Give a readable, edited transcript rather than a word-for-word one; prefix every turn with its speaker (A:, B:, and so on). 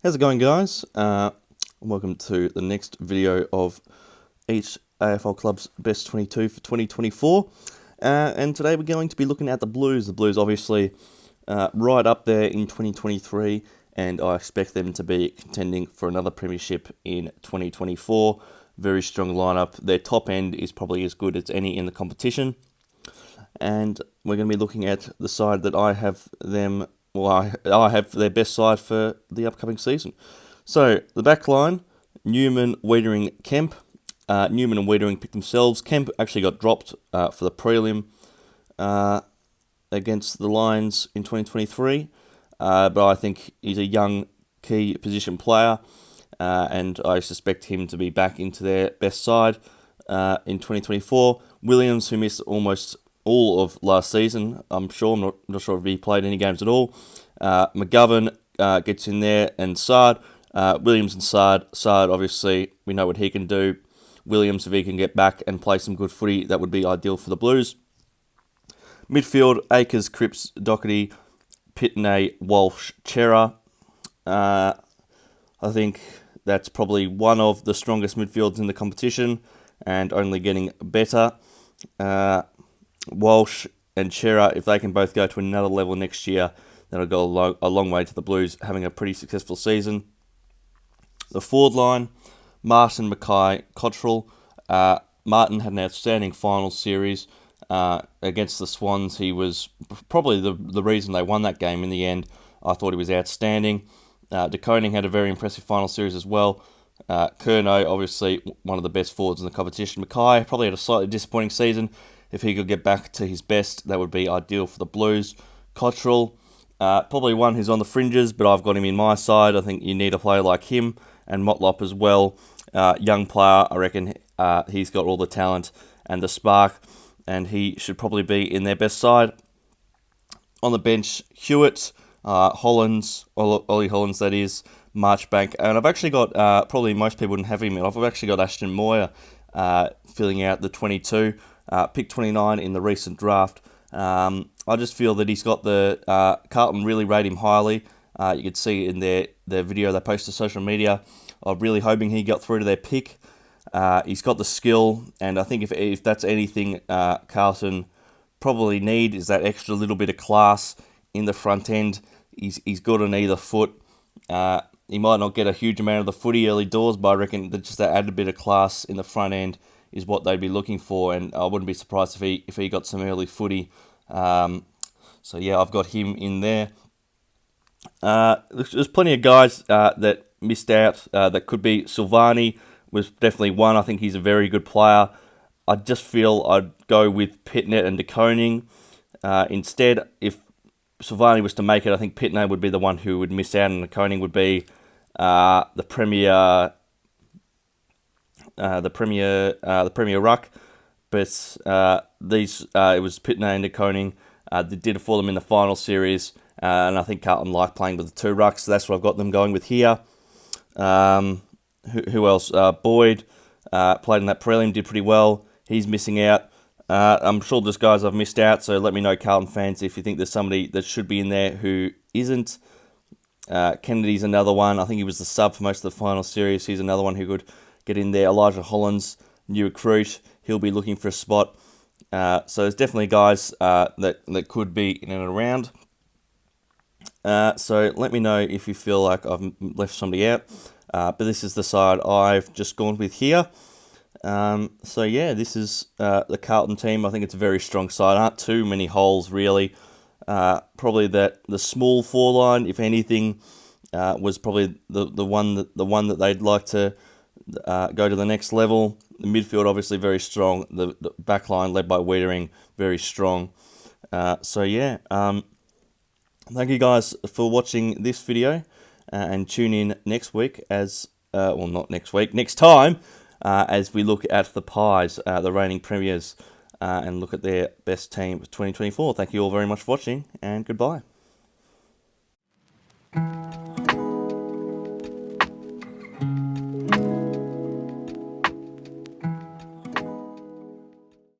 A: How's it going, guys? Welcome to the next video of each AFL club's best 22 for 2024. And today we're going to be looking at the Blues. The Blues obviously right up there in 2023, and I expect them to be contending for another premiership in 2024. Very strong lineup. Their top end is probably as good as any in the competition. And we're going to be looking at the side that I have them. Well, I have their best side for the upcoming season. So, the back line, Newman, Wiedering, Kemp. Newman and Wiedering picked themselves. Kemp actually got dropped for the prelim against the Lions in 2023. But I think he's a young key position player. And I suspect him to be back into their best side in 2024. Williams, who missed almost all of last season, I'm not sure if he played any games at all. McGovern gets in there, and Sard. Williams and Sard. Sard, obviously, we know what he can do. Williams, if he can get back and play some good footy, that would be ideal for the Blues. Midfield, Akers, Cripps, Doherty, Pitney, Walsh, Chera. I think that's probably one of the strongest midfields in the competition and only getting better. Walsh and Chera, if they can both go to another level next year, that'll go a long way to the Blues having a pretty successful season. The forward line, Martin, Mackay, Cottrell. Martin had an outstanding final series against the Swans. He was probably the reason they won that game in the end. I thought he was outstanding. De Koning had a very impressive final series as well. Curnow, obviously one of the best forwards in the competition. Mackay probably had a slightly disappointing season. If he could get back to his best, that would be ideal for the Blues. Cottrell, probably one who's on the fringes, but I've got him in my side. I think you need a player like him, and Motlop as well. Young player, I reckon he's got all the talent and the spark, and he should probably be in their best side. On the bench, Hewitt, Hollands, Ollie Hollands, that is, Marchbank, and I've actually got, probably most people wouldn't have him in, I've actually got Ashton Moyer filling out the 22, pick 29 in the recent draft. I just feel that he's got the, Carlton really rate him highly. You could see in their video they posted to social media. I'm really hoping he got through to their pick. He's got the skill, and I think if that's anything Carlton probably need is that extra little bit of class in the front end. He's good on either foot. He might not get a huge amount of the footy early doors, but I reckon that just that added bit of class in the front end is what they'd be looking for, and I wouldn't be surprised if he got some early footy. So yeah, I've got him in there. There's plenty of guys that missed out that could be. Silvani was definitely one. I think he's a very good player. I just feel I'd go with Pitnet and De Koning. Instead, if Silvani was to make it, I think Pitnet would be the one who would miss out, and De Koning would be the premier ruck. But it was Pitnet and De Koning. They did it for them in the final series, and I think Carlton like playing with the two rucks, so that's what I've got them going with here. Who else? Boyd played in that prelim, did pretty well. He's missing out. I'm sure there's guys I've missed out, so let me know, Carlton fans, if you think there's somebody that should be in there who isn't. Kennedy's another one. I think he was the sub for most of the final series. He's another one who could get in there. Elijah Hollands, new recruit. He'll be looking for a spot. So there's definitely guys that could be in and around. So let me know if you feel like I've left somebody out. But this is the side I've just gone with here. So yeah, this is the Carlton team. I think it's a very strong side. Aren't too many holes really. Probably that the small four line, if anything, was probably the one that they'd like to go to the next level. The midfield obviously very strong. The back line led by Wiedering, very strong. So yeah, thank you guys for watching this video, and tune in next week next time, as we look at the Pies, the reigning premiers, and look at their best team of 2024. Thank you all very much for watching, and goodbye.